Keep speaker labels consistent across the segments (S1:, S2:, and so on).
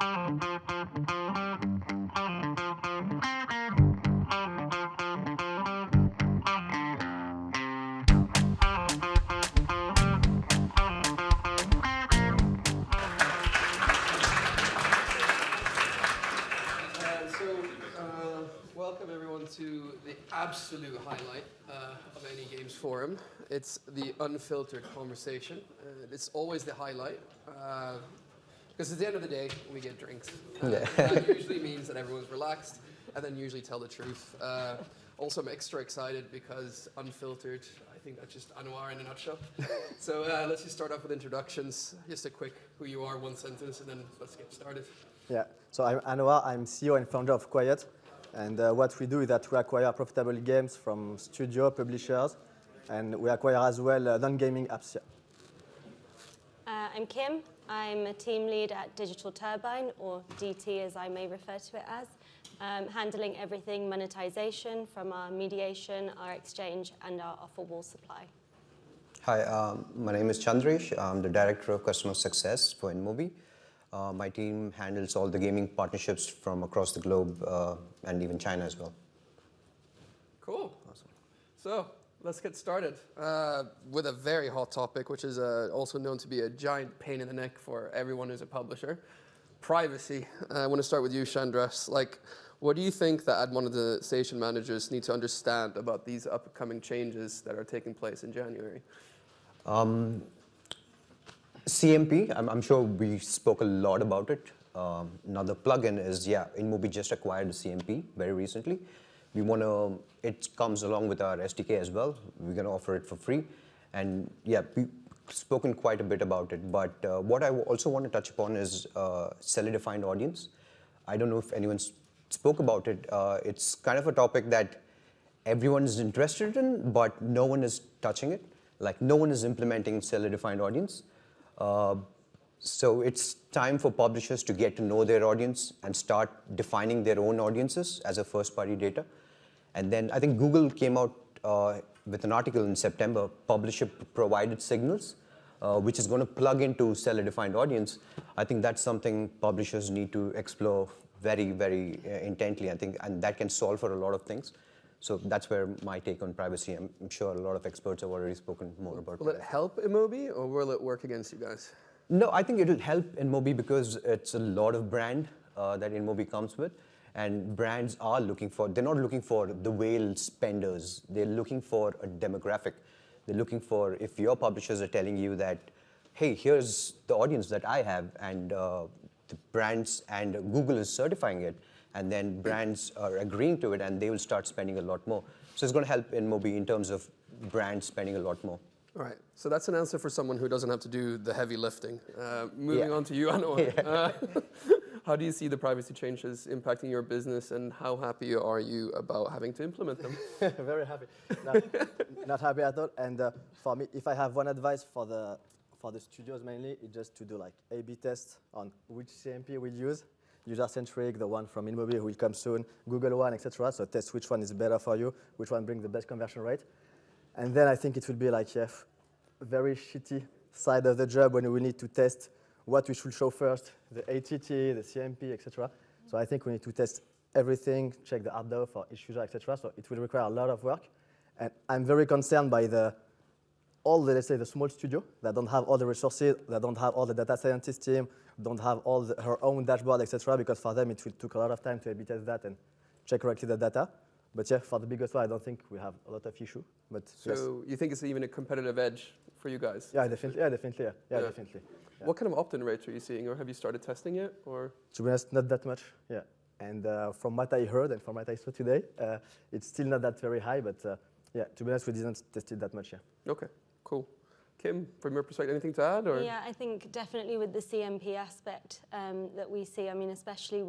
S1: Welcome everyone to the absolute highlight of any Gamesforum. It's the unfiltered conversation. It's always the highlight because at the end of the day we get drinks. That usually means that everyone's relaxed and then usually tell the truth. Also, I'm extra excited because unfiltered, I think that's just Anwar in a nutshell. So let's just start off with introductions. Just a quick who you are, one sentence, and then let's get started.
S2: Yeah, so I'm Anwar, I'm CEO and founder of Quiet. And what we do is that we acquire profitable games from studio publishers, and we acquire as well non-gaming apps.
S3: I'm Kim. I'm a team lead at Digital Turbine, or DT as I may refer to it as, handling everything monetization from our mediation, our exchange, and our offer wall supply.
S4: Hi, my name is Chandresh. I'm the Director of Customer Success for InMobi. My team handles all the gaming partnerships from across the globe and even China as well.
S1: Cool. Awesome. So let's get started with a very hot topic, which is also known to be a giant pain in the neck for everyone who's a publisher. Privacy. I want to start with you, Chandresh. What do you think that ad monetization managers need to understand about these upcoming changes that are taking place in January?
S4: CMP, I'm sure we spoke a lot about it. Now the plugin is, InMobi just acquired the CMP very recently. It comes along with our SDK as well. We're going to offer it for free. And we've spoken quite a bit about it. But what I also want to touch upon is seller-defined audience. I don't know if anyone spoke about it. It's kind of a topic that everyone is interested in, but no one is touching it. No one is implementing seller-defined audience. So it's time for publishers to get to know their audience and start defining their own audiences as a first-party data. And then I think Google came out with an article in September, publisher-provided signals, which is going to plug into seller-defined audience. I think that's something publishers need to explore very, very intently, I think, and that can solve for a lot of things. So that's where my take on privacy. I'm sure a lot of experts have already spoken more about it.
S1: Will it help InMobi or will it work against you guys?
S4: No, I think it'll help InMobi because it's a lot of brand that InMobi comes with. And brands are they're not looking for the whale spenders. They're looking for a demographic. They're looking for, if your publishers are telling you that, hey, here's the audience that I have, and the brands and Google is certifying it, and then brands are agreeing to it, and they will start spending a lot more. So it's going to help InMobi in terms of brands spending a lot more.
S1: All right. So that's an answer for someone who doesn't have to do the heavy lifting. Moving on to you, Anwar. How do you see the privacy changes impacting your business, and how happy are you about having to implement them?
S2: Very happy. Not happy at all. And for me, if I have one advice for the studios mainly, it's just to do A/B tests on which CMP we'll use. User-centric, the one from InMobi who will come soon, Google one, etc. So test which one is better for you, which one brings the best conversion rate. And then I think it will be very shitty side of the job when we need to test what we should show first, the ATT, the CMP, etc. So I think we need to test everything, check the ARDO for each user, etc. So it will require a lot of work. And I'm very concerned by let's say, the small studio that don't have all the resources, that don't have all the data scientist team, don't have her own dashboard, etc. Because for them, it will take a lot of time to A/B test that and check correctly the data. But for the biggest one, I don't think we have a lot of issue. But
S1: so you think it's even a competitive edge for you guys?
S2: Yeah, definitely. Definitely. Yeah.
S1: What kind of opt-in rates are you seeing, or have you started testing it? Or
S2: to be honest, not that much. Yeah. And from what I heard and from what I saw today, it's still not that very high. But to be honest, we didn't test it that much. Yeah.
S1: Okay. Cool. Kim, from your perspective, anything to add? Or?
S3: Yeah, I think definitely with the CMP aspect that we see, especially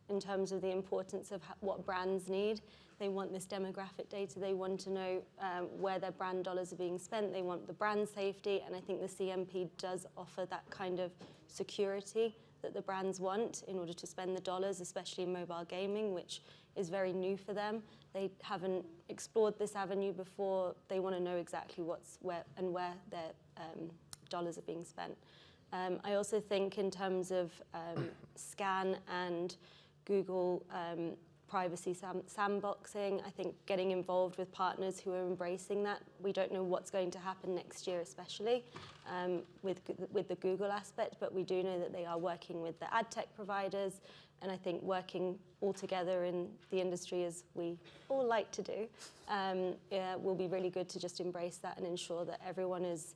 S3: in terms of the importance of what brands need. They want this demographic data. They want to know where their brand dollars are being spent. They want the brand safety. And I think the CMP does offer that kind of security that the brands want in order to spend the dollars, especially in mobile gaming, which is very new for them. They haven't explored this avenue before. They want to know exactly where their dollars are being spent. I also think in terms of scan and Google privacy sandboxing, I think getting involved with partners who are embracing that. We don't know what's going to happen next year, especially with the Google aspect, but we do know that they are working with the ad tech providers, and I think working all together in the industry, as we all like to do, will be really good to just embrace that and ensure that everyone is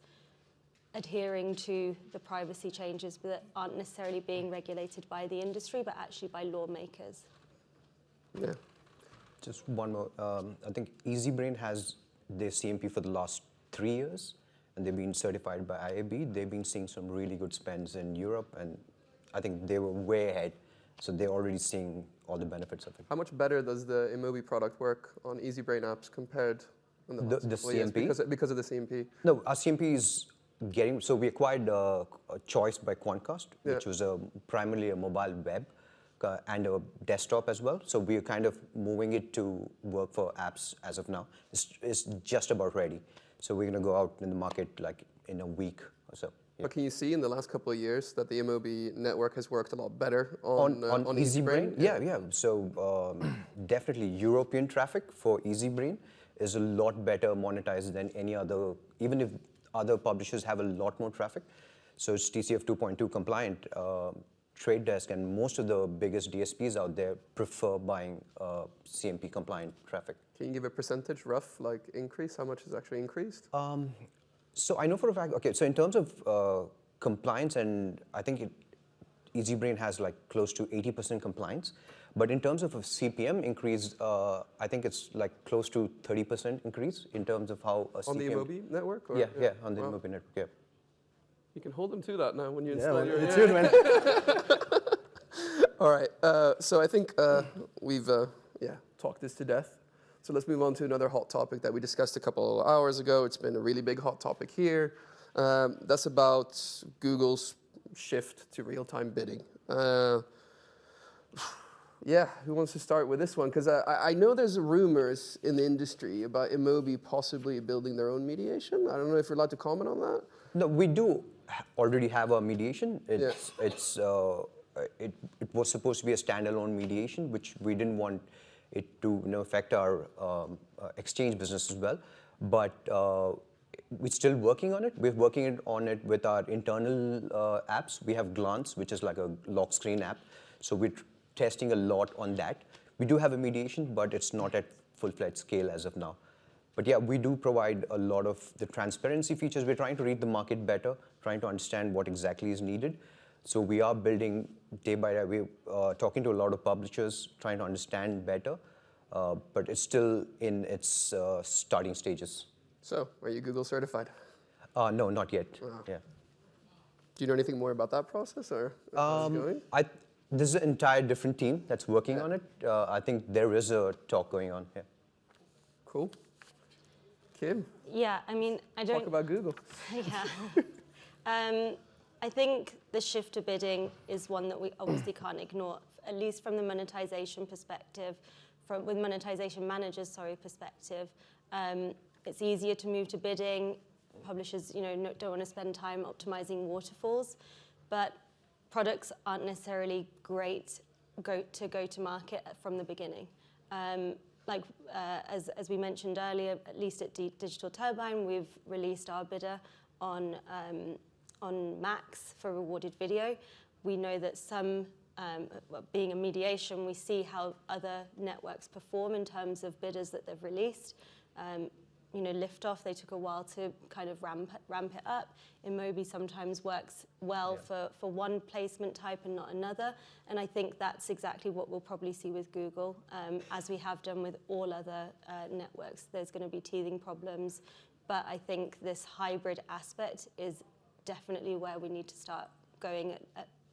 S3: adhering to the privacy changes that aren't necessarily being regulated by the industry, but actually by lawmakers.
S1: Yeah.
S4: Just one more. I think EasyBrain has their CMP for the last 3 years, and they've been certified by IAB. They've been seeing some really good spends in Europe, and I think they were way ahead. So they're already seeing all the benefits of it.
S1: How much better does the Emobi product work on EasyBrain apps compared in the last
S4: The
S1: couple of years
S4: CMP?
S1: because of the CMP?
S4: No, our CMP is getting, so we acquired a Choice by Quantcast, which was primarily a mobile web and a desktop as well. So we are kind of moving it to work for apps as of now. It's just about ready. So we're going to go out in the market like in a week or so. Yeah.
S1: But can you see in the last couple of years that the Emobi network has worked a lot better on
S4: EasyBrain? Yeah. So definitely European traffic for EasyBrain is a lot better monetized than any other, even if other publishers have a lot more traffic. So it's TCF 2.2 compliant. Trade Desk and most of the biggest DSPs out there prefer buying CMP compliant traffic.
S1: Can you give a percentage, rough, like increase? How much has actually increased?
S4: So I know for a fact, okay, so in terms of compliance, and I think EasyBrain has like close to 80% compliance. But in terms of a CPM increase, I think it's like close to 30% increase in terms of how a CPM...
S1: On the Emobi network? Or?
S4: Yeah, on the Emobi network, yeah.
S1: You can hold them to that now when you install your...
S2: It's good, man.
S1: All right, so I think we've talked this to death. So let's move on to another hot topic that we discussed a couple of hours ago. It's been a really big hot topic here. That's about Google's shift to real-time bidding. Yeah, who wants to start with this one? Because I know there's rumors in the industry about Emobi possibly building their own mediation. I don't know if you're allowed to comment on that.
S4: No, we do already have a mediation. It was supposed to be a standalone mediation, which we didn't want it to affect our exchange business as well. But we're still working on it. We're working on it with our internal apps. We have Glance, which is like a lock screen app. So we're testing a lot on that. We do have a mediation, but it's not at full-fledged scale as of now. But yeah, we do provide a lot of the transparency features. We're trying to read the market better, trying to understand what exactly is needed. So we are building day by day. We're talking to a lot of publishers, trying to understand better, but it's still in its starting stages.
S1: So, are you Google certified?
S4: No, not yet.
S1: Wow.
S4: Yeah.
S1: Do you know anything more about that process, or how's it going?
S4: There's an entire different team that's working on it. I think there is a talk going on. Yeah.
S1: Cool. Kim,
S3: Yeah, I mean, I don't...
S1: talk about Google.
S3: Yeah. I think the shift to bidding is one that we obviously can't ignore, at least from the monetization perspective, with monetization managers, perspective. It's easier to move to bidding. Publishers, don't want to spend time optimizing waterfalls, but products aren't necessarily great to go to market from the beginning. As we mentioned earlier, at least at Digital Turbine, we've released our bidder on Max for rewarded video. We know that being a mediation, we see how other networks perform in terms of bidders that they've released. Liftoff, they took a while to kind of ramp it up. Emobi sometimes works well for one placement type and not another. And I think that's exactly what we'll probably see with Google, as we have done with all other networks. There's going to be teething problems. But I think this hybrid aspect is definitely where we need to start going,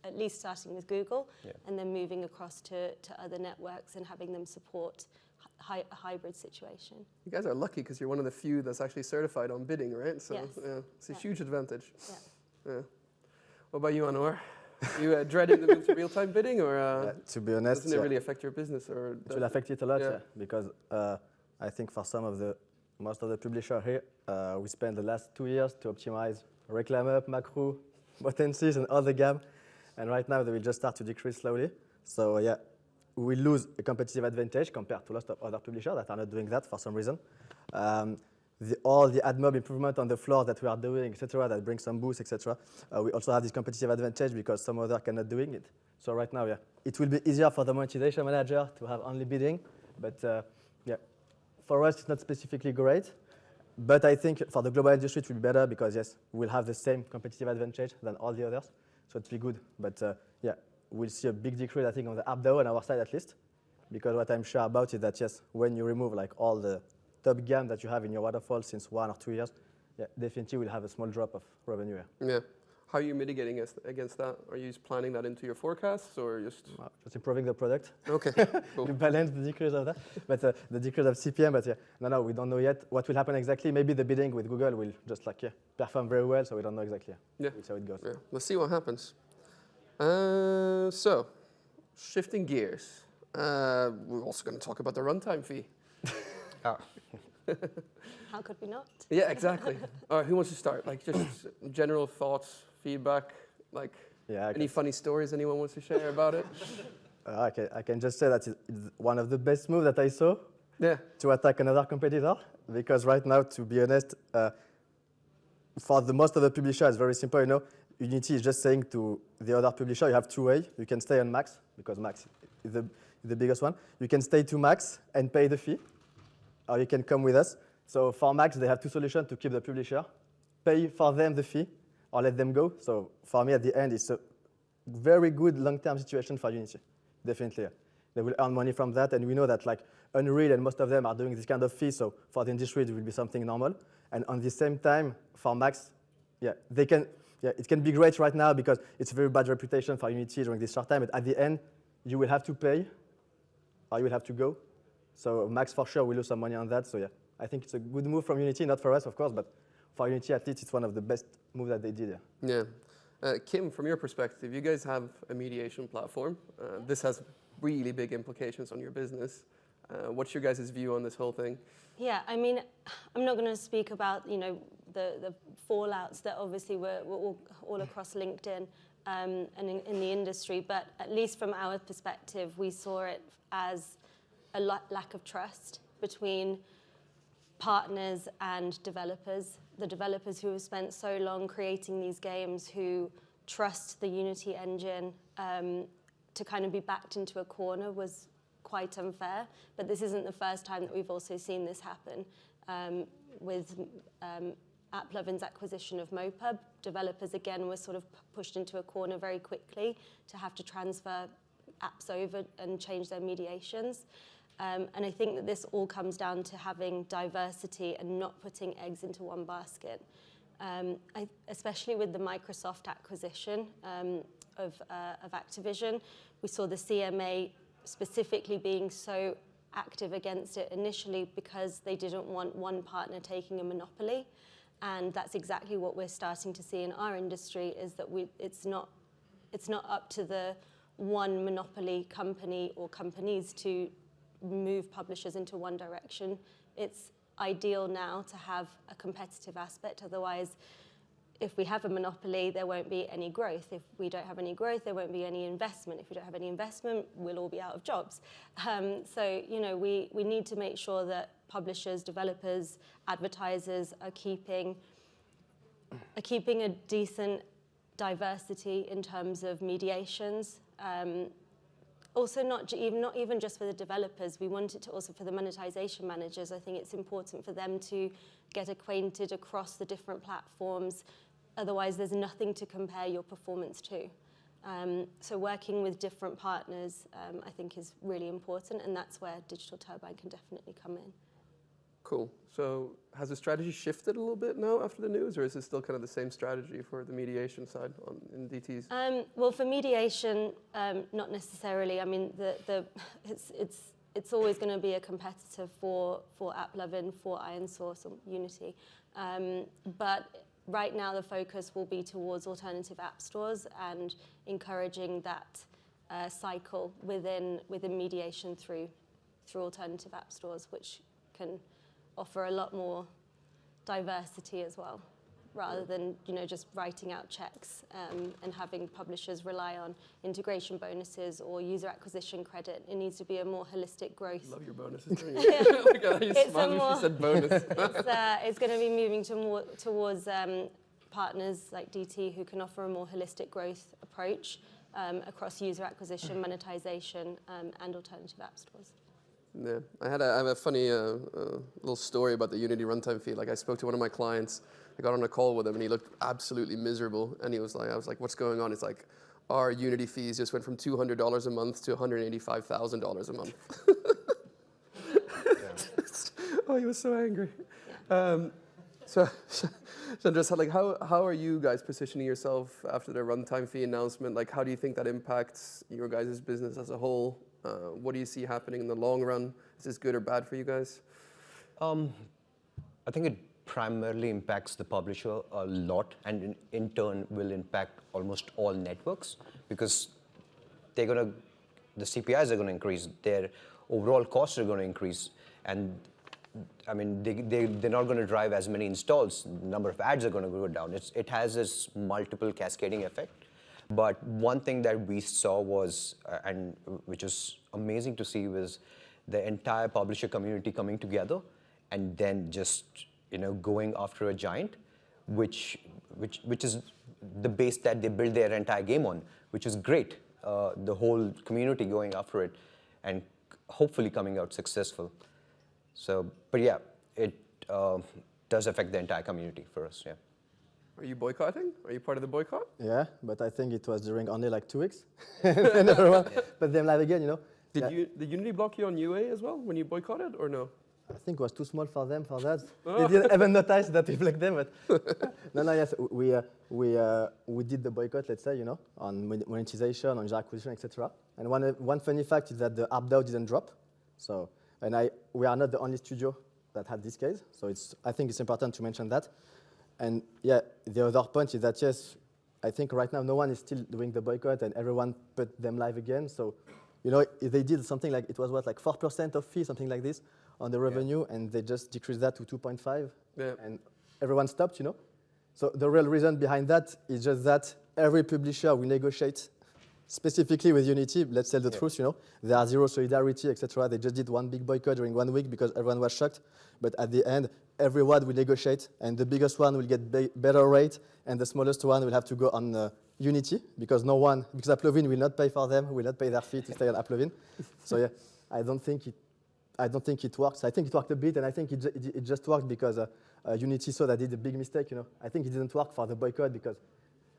S3: at least starting with Google, and then moving across to other networks and having them support a hybrid situation.
S1: You guys are lucky because you're one of the few that's actually certified on bidding, right? So
S3: Yes.
S1: It's a huge advantage.
S3: Yeah.
S1: What about you, Anwar? You dreading the move to real-time bidding, or
S2: to be honest,
S1: doesn't it really affect your business? Or
S2: it will affect it a lot, because I think for most of the publishers here, we spent the last 2 years to optimize Reclaim Up, Macro, potencies and all the gam. And right now, they will just start to decrease slowly. So yeah, we lose a competitive advantage compared to lots of other publishers that are not doing that for some reason. All the AdMob improvement on the floor that we are doing, etc., that brings some boost, etc. We also have this competitive advantage because some others cannot doing it. So right now, yeah, it will be easier for the monetization manager to have only bidding, but yeah, for us, it's not specifically great. But I think for the global industry, it will be better because yes, we'll have the same competitive advantage than all the others, so it'll be good. But yeah, we'll see a big decrease, I think, on the app DAO on our side at least, because what I'm sure about is that yes, when you remove like all the top gam that you have in your waterfall since 1 or 2 years, yeah, definitely will have a small drop of revenue here.
S1: Yeah. How are you mitigating against that? Are you just planning that into your forecasts or just?
S2: Just improving the product.
S1: Okay, cool.
S2: To balance the decrease of that, but the decrease of CPM. But yeah, no, we don't know yet what will happen exactly. Maybe the bidding with Google will just like perform very well, so we don't know exactly.
S1: Yeah,
S2: That's how it goes.
S1: Yeah, let's see what happens. So, shifting gears, we're also going to talk about the runtime fee.
S3: How could we not?
S1: Yeah, exactly. All right, who wants to start? Like just general thoughts, feedback, like any funny stories anyone wants to share about it?
S2: I can just say that it's one of the best moves that I saw to attack another competitor. Because right now, to be honest, for the most of the publishers, it's very simple. You know, Unity is just saying to the other publisher, you have two ways. You can stay on max, because max is the biggest one. You can stay to max and pay the fee, or you can come with us. So for max, they have two solutions to keep the publisher: pay for them the fee, or let them go. So for me, at the end, it's a very good long-term situation for Unity. Definitely, they will earn money from that, and we know that like Unreal and most of them are doing this kind of fee. So for the industry, it will be something normal. And on the same time, for max, they can. Yeah, it can be great right now because it's a very bad reputation for Unity during this short time. But at the end, you will have to pay, or you will have to go. So max for sure will lose some money on that. So yeah, I think it's a good move from Unity, not for us, of course, but for Unity at least, it's one of the best moves that they did.
S1: Yeah. Kim, from your perspective, you guys have a mediation platform. This has really big implications on your business. What's your guys' view on this whole thing?
S3: Yeah, I mean, I'm not going to speak about, the fallouts that obviously were all across LinkedIn and in the industry, but at least from our perspective, we saw it as a lack of trust between partners and developers. The developers who have spent so long creating these games, who trust the Unity engine, to kind of be backed into a corner was quite unfair. But this isn't the first time that we've also seen this happen. With AppLovin's acquisition of Mopub, developers again were sort of pushed into a corner very quickly to have to transfer apps over and change their mediations. And I think that this all comes down to having diversity and not putting eggs into one basket. Especially with the Microsoft acquisition of Activision, we saw the CMA specifically being so active against it initially because they didn't want one partner taking a monopoly. And that's exactly what we're starting to see in our industry, is that it's not up to the one monopoly company or companies to move publishers into one direction. It's ideal now to have a competitive aspect. Otherwise, if we have a monopoly, there won't be any growth. If we don't have any growth, there won't be any investment. If we don't have any investment, we'll all be out of jobs. So, we need to make sure that publishers, developers, advertisers are keeping a decent diversity in terms of mediations. Also, not even just for the developers, we want it to also for the monetization managers. I think it's important for them to get acquainted across the different platforms. Otherwise, there's nothing to compare your performance to. So working with different partners, I think, is really important, and that's where Digital Turbine can definitely come in.
S1: Cool. So has the strategy shifted a little bit now after the news, or is it still kind of the same strategy for the mediation side in DTs?
S3: Well, for mediation, not necessarily. I mean, it's always going to be a competitor for AppLovin, for IronSource or Unity. But right now, the focus will be towards alternative app stores and encouraging that cycle within mediation through alternative app stores, which can offer a lot more diversity as well. rather than just writing out checks and having publishers rely on integration bonuses or user acquisition credit. It needs to be a more holistic growth.
S1: Love your bonuses. Don't you? Oh my God, you
S3: It's
S1: smiled when she said bonus.
S3: It's going to be moving towards partners like DT who can offer a more holistic growth approach across user acquisition, monetization, and alternative app stores.
S1: Yeah, I have a funny little story about the Unity runtime fee. Like I spoke to one of my clients, I got on a call with him and he looked absolutely miserable. And I was like, what's going on? It's like, our Unity fees just went from $200 a month to $185,000 a month. Oh, he was so angry. So just like, how are you guys positioning yourself after the runtime fee announcement? Like, how do you think that impacts your guys' business as a whole? What do you see happening in the long run? Is this good or bad for you guys?
S4: I think it primarily impacts the publisher a lot, and in turn will impact almost all networks, because the CPIs are going to increase, their overall costs are going to increase, and I mean they're not going to drive as many installs. The number of ads are going to go down. It has this multiple cascading effect. But one thing that we saw was, and which was amazing to see, was the entire publisher community coming together and then just going after a giant, which is the base that they build their entire game on, which is great. The whole community going after it and hopefully coming out successful. So, but yeah, it does affect the entire community for us. Yeah.
S1: Are you boycotting? Are you part of the boycott?
S2: Yeah, but I think it was during only like 2 weeks. And everyone put them live again,
S1: Did Unity block you on UA as well when you boycotted, or no?
S2: I think it was too small for them for that. They didn't even notice that we blocked them. But no, yes, we did the boycott, let's say, on monetization, on user acquisition, etc. And one funny fact is that the AppDAO didn't drop. So, we are not the only studio that had this case. So I think it's important to mention that. And yeah, the other point is that, yes, I think right now no one is still doing the boycott and everyone put them live again. So, if they did something like, it was what, like 4% of fee, something like this, on the revenue, and they just decreased that to 2.5, and everyone stopped, So the real reason behind that is just that every publisher will negotiate specifically with Unity. Let's tell the truth, There are zero solidarity, etc. They just did one big boycott during 1 week because everyone was shocked. But at the end, everyone will negotiate, and the biggest one will get better rate, and the smallest one will have to go on Unity because AppLovin will not pay for them, will not pay their fee to stay on AppLovin. So yeah, I don't think it works. I think it worked a bit, and I think it just worked because Unity saw that they did a big mistake. I think it didn't work for the boycott because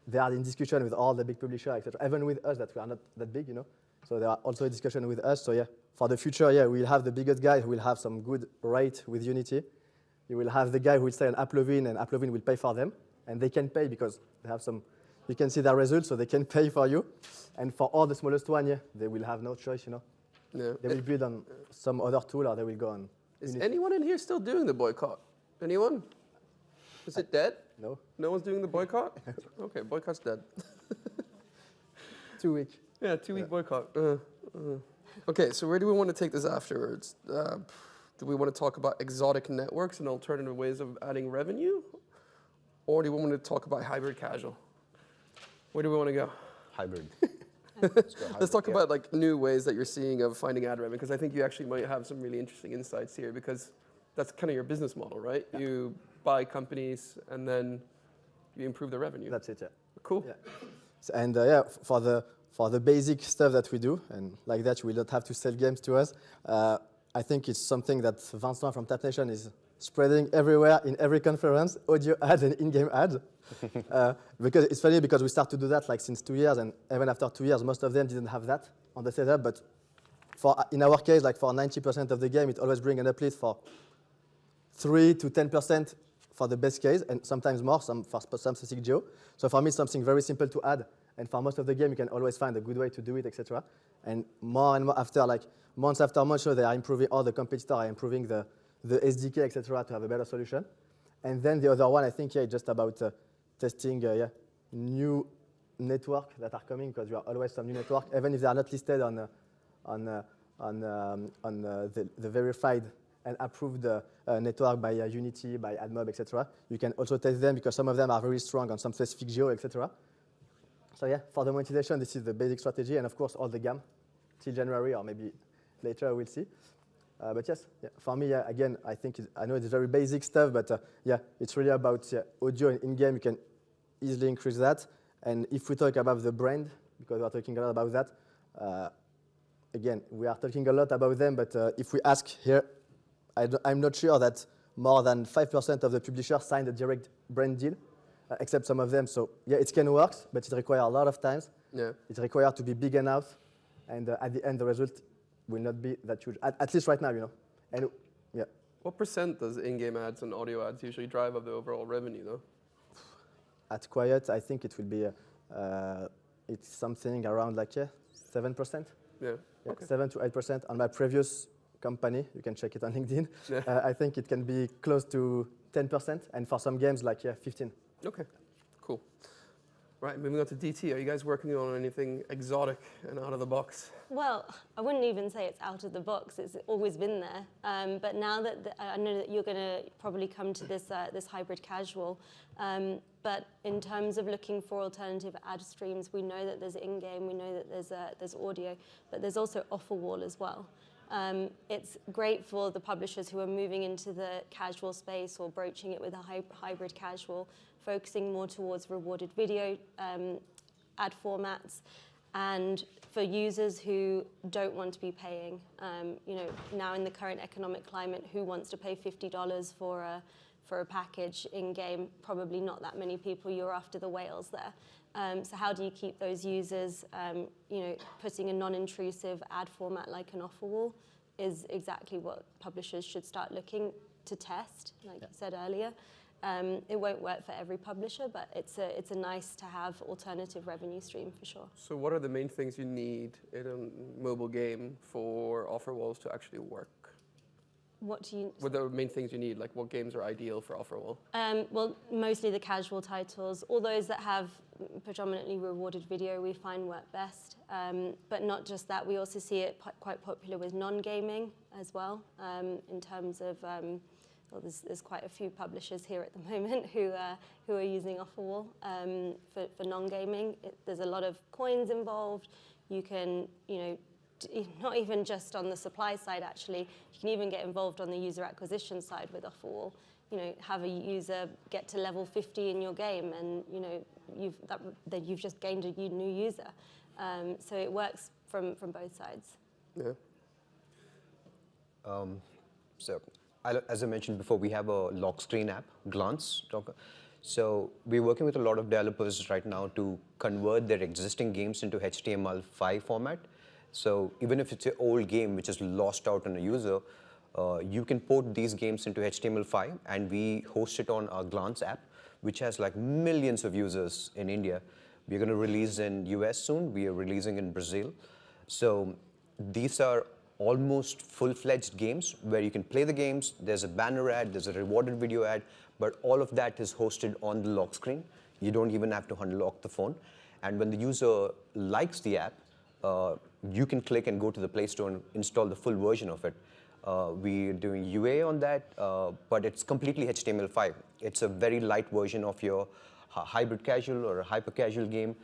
S2: they are in discussion with all the big publishers, etc. Even with us, that we are not that big, So there are also a discussion with us. So yeah, for the future, yeah, we'll have the biggest guy who will have some good rate with Unity. You will have the guy who will stay on AppLovin, and AppLovin will pay for them, and they can pay because they have some. You can see their results, so they can pay for you. And for all the smallest one, yeah, they will have no choice,
S1: Yeah.
S2: They will build on some other tool, or they will go on.
S1: Is anyone in here still doing the boycott? Anyone? Is it dead?
S2: No.
S1: No one's doing the boycott? Okay, boycott's dead.
S2: 2 weeks.
S1: Yeah, 2-week boycott. Okay, so where do we want to take this afterwards? Do we want to talk about exotic networks and alternative ways of adding revenue? Or do we want to talk about hybrid casual? Where do we want to go?
S4: Hybrid.
S1: Let's talk about like new ways that you're seeing of finding ad revenue, because I think you actually might have some really interesting insights here, because that's kind of your business model, right? Yeah. You buy companies and then you improve the revenue.
S2: That's it, yeah.
S1: Cool.
S2: Yeah. So, and yeah, for the basic stuff that we do, and like that, you will not have to sell games to us. I think it's something that Vincent from Tap Nation is spreading everywhere in every conference, audio ads and in-game ads. Because it's funny because we start to do that like since 2 years, and even after 2 years, most of them didn't have that on the setup. But in our case, like for 90% of the game, it always brings an uplift for 3 to 10% for the best case, and sometimes more for some specific geo. So for me, it's something very simple to add. And for most of the game, you can always find a good way to do it, etc. And more after, like months after months, so they are improving. All the competitors are improving the SDK, etc., to have a better solution. And then the other one, I think, it's just about testing new network that are coming, because you are always some new network, even if they are not listed on the verified and approved network by Unity, by AdMob, etc. You can also test them because some of them are very strong on some specific geo, etc. So yeah, for the monetization, this is the basic strategy, and of course all the GAM till January or maybe later, we'll see. But yes, yeah, for me, yeah, again, I know it's very basic stuff, but yeah, it's really about audio and in-game. You can easily increase that. And if we talk about the brand, because we are talking a lot about that, again, we are talking a lot about them, but if we ask here, I'm not sure that more than 5% of the publishers signed a direct brand deal, except some of them. So yeah, it can work, but it requires a lot of time.
S1: Yeah.
S2: It requires to be big enough, and at the end, the result will not be that huge, at least right now, you know. And yeah.
S1: What percent does in-game ads and audio ads usually drive of the overall revenue, though?
S2: At Quiet, I think it will be, it's something around like 7%.
S1: Yeah.
S2: Yeah,
S1: Okay.
S2: 7 to 8%. On my previous company, you can check it on LinkedIn.
S1: Yeah.
S2: I think it can be close to 10%, and for some games, like 15.
S1: Okay. Cool. Right. Moving on to DT. Are you guys working on anything exotic and out of the box?
S3: Well, I wouldn't even say it's out of the box. It's always been there. But now that I know that you're going to probably come to this this hybrid casual. But in terms of looking for alternative ad streams, we know that there's in-game, we know that there's audio, but there's also offer wall as well. It's great for the publishers who are moving into the casual space or broaching it with a hybrid casual, focusing more towards rewarded video ad formats, and for users who don't want to be paying. You know, now in the current economic climate, who wants to pay $50 for a package in-game? Probably not that many people. You're after the whales there. So how do you keep those users, you know, putting a non-intrusive ad format like an offer wall is exactly what publishers should start looking to test, like you said earlier. It won't work for every publisher, but it's a nice to have alternative revenue stream for sure.
S1: So what are the main things you need in a mobile game for offer walls to actually work?
S3: What do you?
S1: What are the main things you need? Like what games are ideal for offer wall?
S3: Well, mostly the casual titles. All those that have predominantly rewarded video we find work best. But not just that, we also see it quite popular with non-gaming as well, in terms of, well, there's quite a few publishers here at the moment who are using offer wall for non-gaming. There's a lot of coins involved. You can, you know, not even just on the supply side, actually, you can even get involved on the user acquisition side with offer wall. You know, have a user get to level 50 in your game, and you know you've just gained a new user. So it works from both sides.
S1: Yeah.
S4: So, as I mentioned before, we have a lock screen app, Glance. So we're working with a lot of developers right now to convert their existing games into HTML5 format. So even if it's an old game which is lost out on a user, you can port these games into HTML5, and we host it on our Glance app, which has like millions of users in India. We're going to release in US soon. We are releasing in Brazil. So these are almost full-fledged games where you can play the games. There's a banner ad, there's a rewarded video ad, but all of that is hosted on the lock screen. You don't even have to unlock the phone. And when the user likes the app, you can click and go to the Play Store and install the full version of it. We're doing UA on that, but it's completely HTML5. It's a very light version of your hybrid casual or a hyper casual game.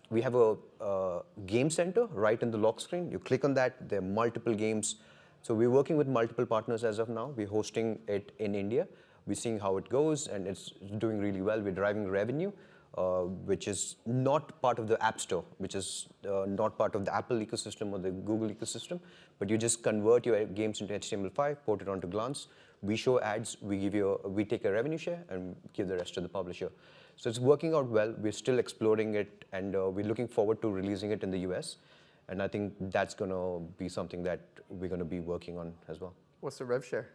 S4: We have a game center right in the lock screen. You click on that, there are multiple games. So we're working with multiple partners as of now. We're hosting it in India. We're seeing how it goes, and it's doing really well. We're driving revenue, which is not part of the App Store, which is not part of the Apple ecosystem or the Google ecosystem, but you just convert your games into HTML5, port it onto Glance. We show ads, we take a revenue share, and give the rest to the publisher. So it's working out well. We're still exploring it, and we're looking forward to releasing it in the US. And I think that's going to be something that we're going to be working on as well.
S1: What's the rev share?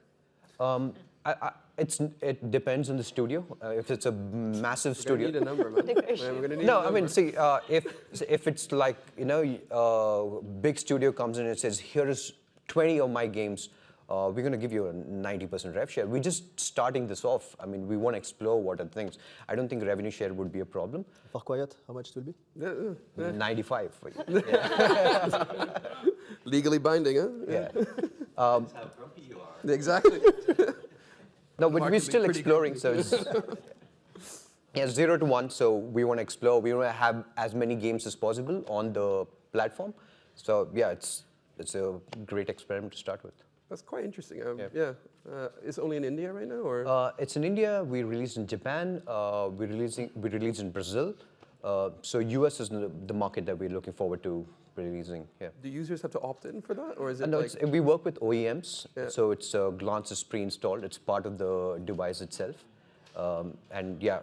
S4: It depends on the studio. If it's a massive studio,
S1: We're gonna need a number, man. We're gonna need
S4: no,
S1: a
S4: I
S1: number.
S4: mean, see, if it's like, you know, big studio comes in and says, here is 20 of my games, we're going to give you a 90% rev share. We're just starting this off. I mean, we want to explore what are things. I don't think revenue share would be a problem.
S2: For Quiet, how much it will be?
S4: 95.
S1: Legally binding, huh?
S4: Yeah.
S5: That's how grumpy you are.
S1: Exactly.
S4: No, but we're
S1: Markedly
S4: still
S1: pretty
S4: exploring. So it's yeah, 0 to 1. So we want to explore. We want to have as many games as possible on the platform. So yeah, it's a great experiment to start with.
S1: That's quite interesting.
S4: Yeah.
S1: Yeah. It's only in India right now, or?
S4: It's in India. We released in Japan. We released in Brazil. So US is the market that we're looking forward to releasing. Yeah.
S1: Do users have to opt in for that, or is it
S4: No,
S1: like?
S4: we work with OEMs,
S1: Yeah.
S4: so it's Glance is pre-installed. It's part of the device itself, and yeah,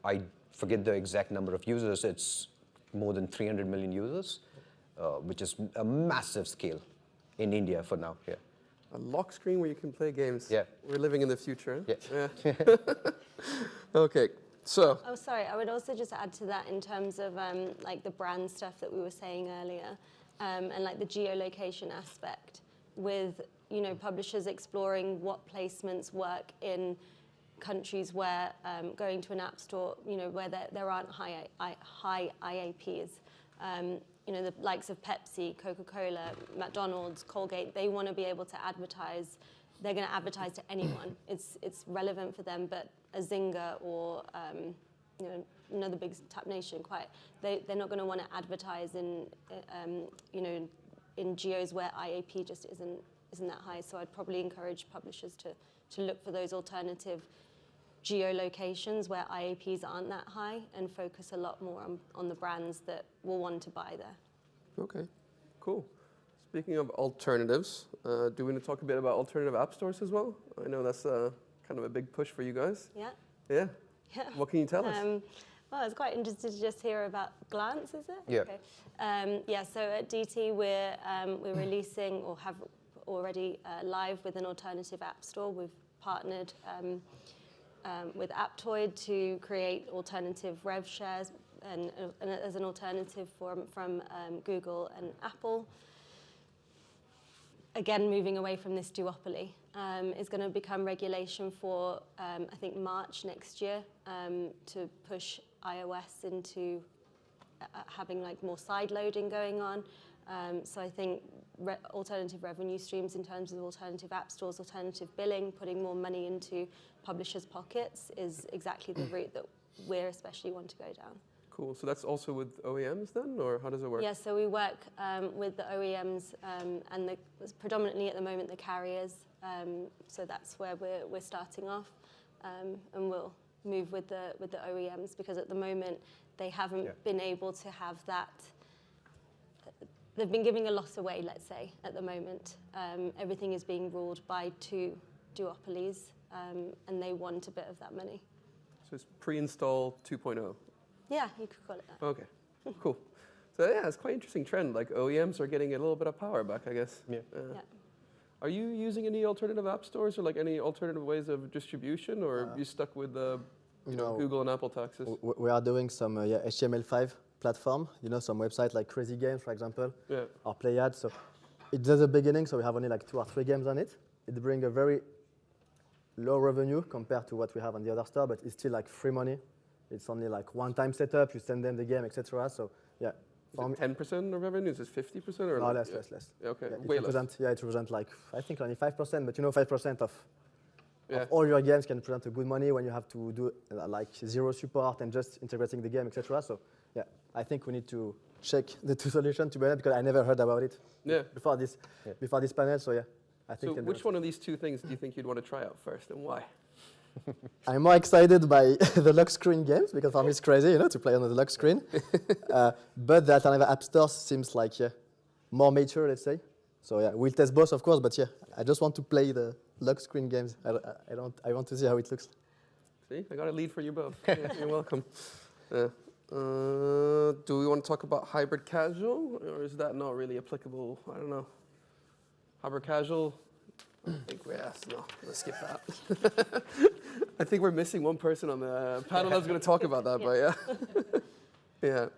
S4: I forget the exact number of users. It's more than 300 million users, which is a massive scale in India for now. Yeah.
S1: A lock screen where you can play games.
S4: Yeah.
S1: We're living in the future.
S4: Yeah.
S1: Okay. So.
S3: Oh, sorry. I would also just add to that in terms of like the brand stuff that we were saying earlier, and like the geolocation aspect, with publishers exploring what placements work in countries where going to an app store, where there aren't high IAPs. The likes of Pepsi, Coca-Cola, McDonald's, Colgate, they want to be able to advertise. They're going to advertise to anyone. It's relevant for them, but a Zynga or another big Tap Nation, they're not going to want to advertise in in geos where IAP just isn't that high. So I'd probably encourage publishers to look for those alternative geolocations where IAPs aren't that high and focus a lot more on the brands that will want to buy there.
S1: Okay. Cool. Speaking of alternatives, do we want to talk a bit about alternative app stores as well? I know that's kind of a big push for you guys.
S3: Yeah.
S1: Yeah.
S3: Yeah.
S1: What can you tell us?
S3: Well, I was quite interested to just hear about Glance, is it?
S4: Yeah.
S3: Okay. So at DT, we're releasing or have already live with an alternative app store. We've partnered with Aptoid to create alternative rev shares and as an alternative from Google and Apple. Again, moving away from this duopoly, is going to become regulation for, I think, March next year to push iOS into having like more side loading going on. So I think alternative revenue streams in terms of alternative app stores, alternative billing, putting more money into publishers' pockets is exactly the route that we're especially want to go down.
S1: Cool. So that's also with OEMs then, or how does it work?
S3: Yeah, so we work with the OEMs and predominantly at the moment the carriers. So that's where we're starting off, and we'll move with the OEMs because at the moment they haven't been able to have that. They've been giving a lot away, let's say, at the moment. Everything is being ruled by two duopolies, and they want a bit of that money.
S1: So it's pre-install 2.0.
S3: Yeah, you could call it that.
S1: Okay, cool. So yeah, it's quite an interesting trend. Like OEMs are getting a little bit of power back, I guess.
S4: Yeah.
S1: Are you using any alternative app stores or like any alternative ways of distribution, or are you stuck with Google and Apple taxes?
S2: We are doing some HTML5 platform. Some websites like Crazy Games, for example, or Playad. So it's just the beginning. So we have only like 2 or 3 games on it. It brings a very low revenue compared to what we have on the other store, but it's still like free money. It's only like one-time setup. You send them the game, etc. So yeah.
S1: Is it 10% of revenue? Is it 50% or
S2: no,
S1: less?
S2: Less.
S1: Yeah, okay,
S2: Yeah,
S1: way less.
S2: It represents like I think only 5%, but 5% of
S1: Yeah.
S2: all your games can present a good money when you have to do like zero support and just integrating the game, etc. So yeah, I think we need to check the two solutions to be honest, because I never heard about it before this panel. So yeah, I think.
S1: So which one of these two things do you think you'd want to try out first, and why?
S2: I'm more excited by the lock screen games because for me it's crazy, to play on the lock screen. But the alternative app store seems like more mature, let's say. So yeah, we'll test both, of course. But yeah, I just want to play the lock screen games. I want to see how it looks.
S1: See, I got a lead for you both. Yeah, you're welcome. Do we want to talk about hybrid casual, or is that not really applicable? I don't know. Hybrid casual. I think no, let's skip that. I think we're missing one person on the panel that's going to talk about that, but yeah.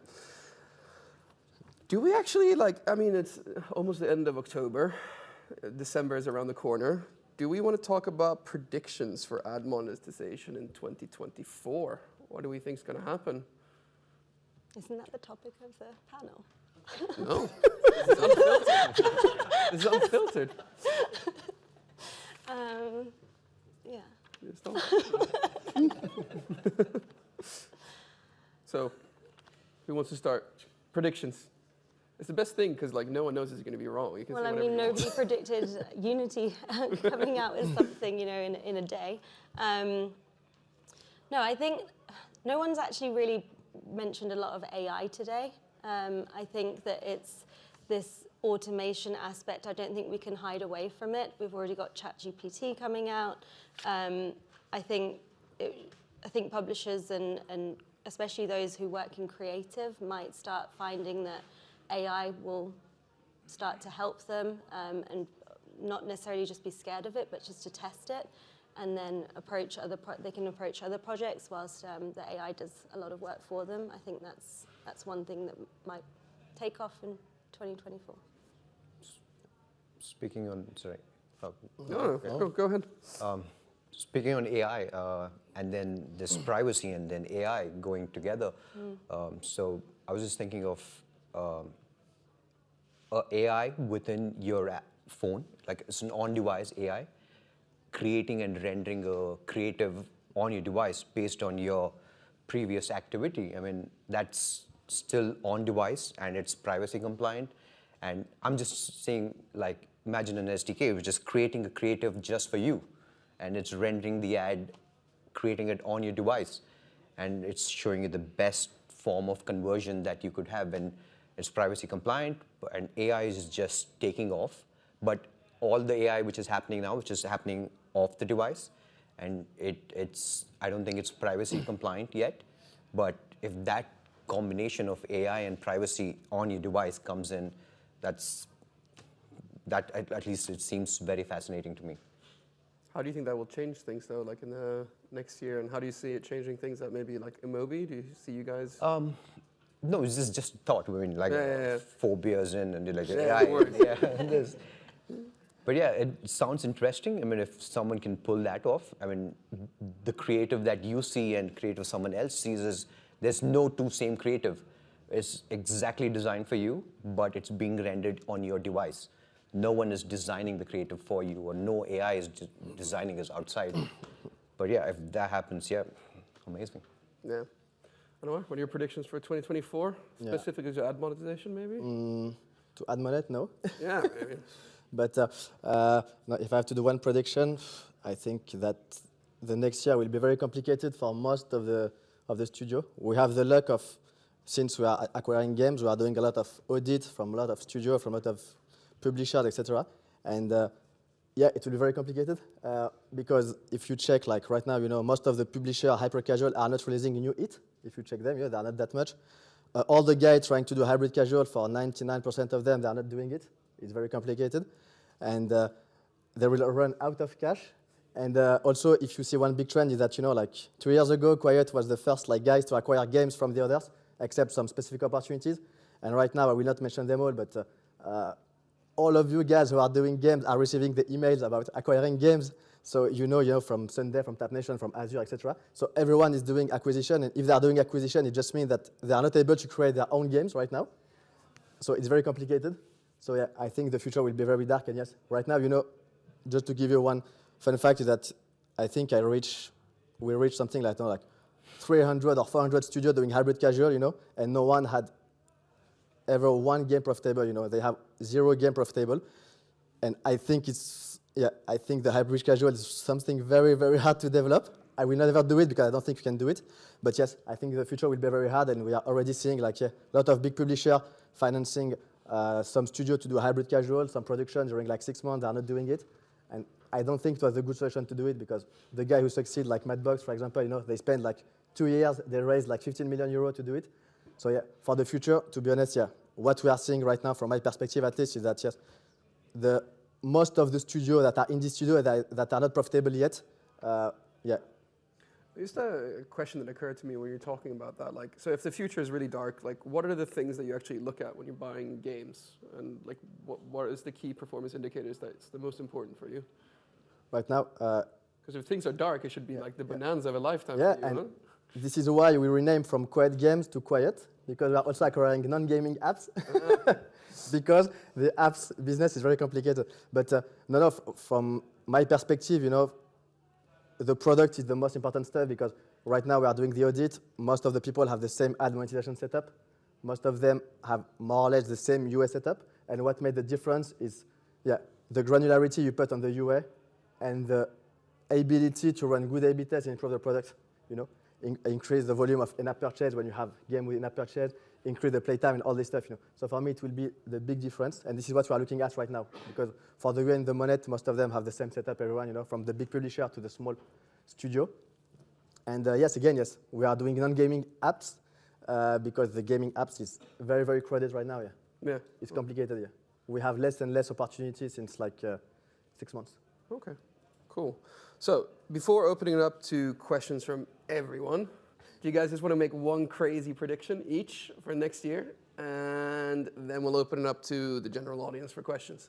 S1: Do we actually, it's almost the end of October. December is around the corner. Do we want to talk about predictions for ad monetization in 2024? What do we think is going to happen?
S3: Isn't that the topic of the panel?
S1: No. This is unfiltered.
S3: Yeah.
S1: Yes, Tom? So, who wants to start? Predictions. It's the best thing because like no one knows it's going to be wrong. You can
S3: Well,
S1: say
S3: I
S1: whatever
S3: mean,
S1: you want.
S3: nobody predicted Unity coming out with something, you know, in a day. No, I think no one's actually really mentioned a lot of AI today. I think that it's this automation aspect. I don't think we can hide away from it. We've already got ChatGPT coming out. I think publishers and especially those who work in creative might start finding that AI will start to help them and not necessarily just be scared of it, but just to test it and then they can approach other projects whilst the AI does a lot of work for them. I think that's one thing that might take off in 2024.
S4: Speaking on, sorry.
S1: No, go ahead.
S4: Speaking on AI and then this privacy and then AI going together, so I was just thinking of AI within your phone, like it's an on-device AI, creating and rendering a creative on your device based on your previous activity. I mean, that's still on-device and it's privacy compliant. And I'm just saying, like, imagine an SDK which is creating a creative just for you. And it's rendering the ad, creating it on your device. And it's showing you the best form of conversion that you could have. And it's privacy compliant, and AI is just taking off. But all the AI which is happening now, which is happening off the device, and I don't think it's privacy compliant yet. But if that combination of AI and privacy on your device comes in, that at least it seems very fascinating to me.
S1: How do you think that will change things though, like in the next year? And how do you see it changing things that maybe like Emobi? Do you see you guys?
S4: No, it's just a thought. I mean, like 4 beers in, and you're like, this. But yeah, it sounds interesting. I mean, if someone can pull that off, I mean, the creative that you see and creative someone else sees is there's no two same creative. It's exactly designed for you, but it's being rendered on your device. No one is designing the creative for you, or no AI is designing it outside. But yeah, if that happens, yeah, amazing.
S1: Yeah. Anwar, what are your predictions for 2024?
S2: Yeah.
S1: Specifically to ad monetization, maybe?
S2: To add monet, no.
S1: Yeah, maybe.
S2: But no, if I have to do one prediction, I think that the next year will be very complicated for most of the studio. We have the luck of, since we are acquiring games, we are doing a lot of audit from a lot of studios, from a lot of publishers, etc. And yeah, it will be very complicated because if you check, like right now, you know, most of the publishers, hyper casual, are not releasing a new hit. If you check them, yeah, they are not that much. All the guys trying to do hybrid casual, for 99% of them, they are not doing it. It's very complicated. And they will run out of cash. And also, if you see one big trend is that, you know, like 2 years ago, Quiet was the first like guys to acquire games from the others, except some specific opportunities. And right now, I will not mention them all, but all of you guys who are doing games are receiving the emails about acquiring games. So you know from Sunday, from Tap Nation, from Azure, etc. So everyone is doing acquisition, and if they are doing acquisition, it just means that they are not able to create their own games right now. So it's very complicated. So yeah, I think the future will be very dark. And yes, right now, you know, just to give you one fun fact is that I think we reached something like 300 or 400 studios doing hybrid casual, you know, and no one had ever one game profitable. You know, they have 0 game profitable, and I think I think the hybrid casual is something very, very hard to develop. I will never do it because I don't think we can do it. But yes, I think the future will be very hard, and we are already seeing like a lot of big publishers financing some studio to do hybrid casual, some production during like 6 months, they are not doing it. And I don't think it was a good solution to do it because the guy who succeeded, like Madbox, for example, you know, they spent like 2 years, they raised like 15 million euros to do it. So yeah, for the future, to be honest, yeah, what we are seeing right now, from my perspective at least, is that yes, most of the studios that are indie studios that are not profitable yet, yeah.
S1: Just a question that occurred to me when you're talking about that. Like, so if the future is really dark, like, what are the things that you actually look at when you're buying games? And like, what is the key performance indicators that's the most important for you?
S2: Right now,
S1: because if things are dark, it should be like the bonanza of a lifetime.
S2: Yeah,
S1: for you,
S2: and
S1: huh?
S2: this is why we renamed from Quiet Games to Quiet, because we are also acquiring non-gaming apps. Because the apps business is very complicated. But from my perspective, the product is the most important stuff because right now we are doing the audit. Most of the people have the same ad monetization setup. Most of them have more or less the same UA setup. And what made the difference is, the granularity you put on the UA and the ability to run good A/B tests and improve the product. Increase the volume of in-app purchase when you have game with in-app purchase, increase the playtime and all this stuff. So for me, it will be the big difference, and this is what we are looking at right now. Because for the UA and the Monet, most of them have the same setup. Everyone, from the big publisher to the small studio. And yes, we are doing non-gaming apps because the gaming apps is very, very crowded right now.
S1: Yeah.
S2: It's complicated. Yeah. We have less and less opportunities since like 6 months.
S1: Okay, cool. So before opening it up to questions from everyone, do you guys just want to make one crazy prediction each for next year? And then we'll open it up to the general audience for questions.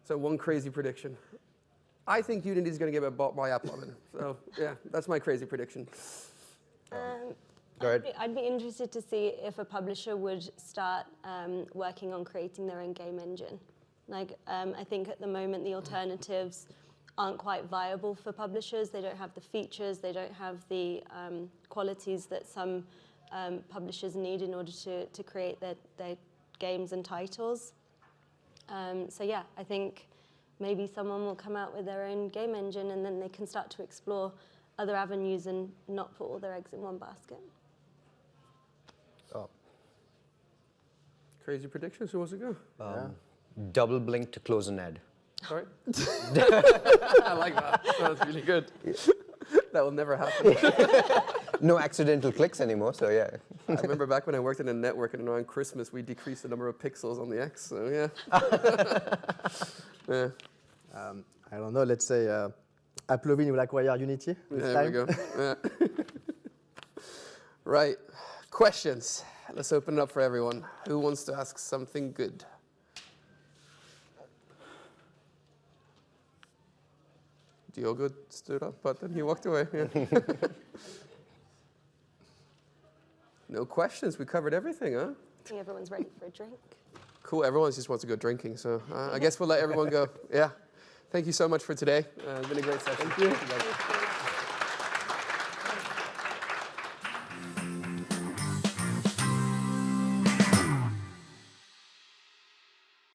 S1: So one crazy prediction. I think Unity is going to get bought by Apple. So yeah, that's my crazy prediction.
S4: Go ahead.
S3: I'd be interested to see if a publisher would start working on creating their own game engine. I think at the moment the alternatives aren't quite viable for publishers. They don't have the features, they don't have the qualities that some publishers need in order to create their games and titles. I think maybe someone will come out with their own game engine and then they can start to explore other avenues and not put all their eggs in one basket.
S1: Crazy predictions, who wants to go?
S4: Double blink to close an ad.
S1: Sorry? I like that. That's really good. That will never happen.
S4: No accidental clicks anymore, so yeah.
S1: I remember back when I worked in a network and around Christmas, we decreased the number of pixels on the X, so yeah. Yeah.
S2: I don't know, let's say Applovin will acquire Unity this
S1: There
S2: time.
S1: we go. Yeah. Right. Questions. Let's open it up for everyone. Who wants to ask something good? Diogo stood up, but then he walked away. Yeah. No questions. We covered everything, huh?
S3: I think everyone's ready for a drink.
S1: Cool. Everyone just wants to go drinking, so I guess we'll let everyone go. Yeah. Thank you so much for today. It's been a great session. Thank you.